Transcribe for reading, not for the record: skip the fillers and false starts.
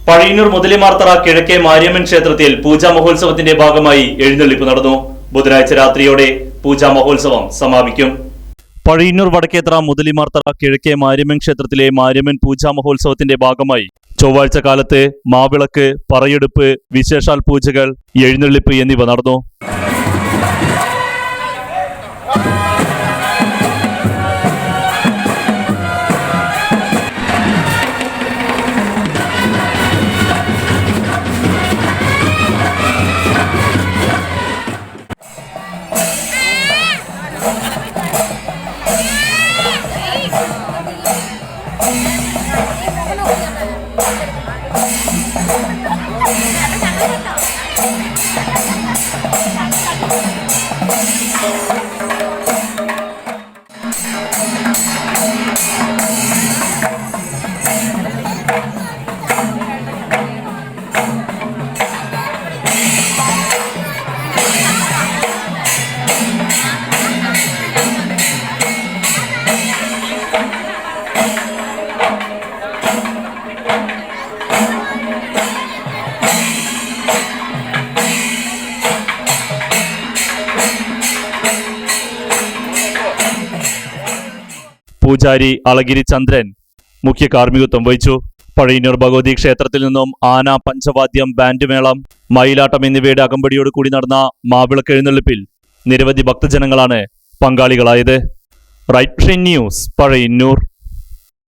പഴയന്നൂർ മുതലിമാർത്തറ കിഴക്കേ മാരിയമ്മൻ ക്ഷേത്രത്തിൽ പൂജാ മഹോത്സവത്തിന്റെ ഭാഗമായി എഴുന്നള്ളിപ്പ് നടന്നു. ബുധനാഴ്ച രാത്രിയോടെ പൂജാ മഹോത്സവം സമാപിക്കും. പഴയന്നൂർ വടക്കേത്തറ മുതലിമാർത്തറ കിഴക്കേ മാരിയമ്മൻ ക്ഷേത്രത്തിലെ മാരിയമ്മൻ പൂജാ മഹോത്സവത്തിന്റെ ഭാഗമായി ചൊവ്വാഴ്ച കാലത്ത് മാവിളക്ക്, പറയെടുപ്പ്, വിശേഷാൽ പൂജകൾ, എഴുന്നള്ളിപ്പ് എന്നിവ നടന്നു. പൂജാരി അളഗിരി ചന്ദ്രൻ മുഖ്യ കാർമ്മികത്വം വഹിച്ചു. പഴയന്നൂർ ഭഗവതി ക്ഷേത്രത്തിൽ നിന്നും ആന, പഞ്ചവാദ്യം, ബാൻഡ് മേളം, മയിലാട്ടം എന്നിവയുടെ അകമ്പടിയോട് കൂടി നടന്ന മാവിളക്ക് എഴുന്നള്ളിപ്പിൽ നിരവധി ഭക്തജനങ്ങളാണ് പങ്കാളികളായത്. Right news, Pazhayannur.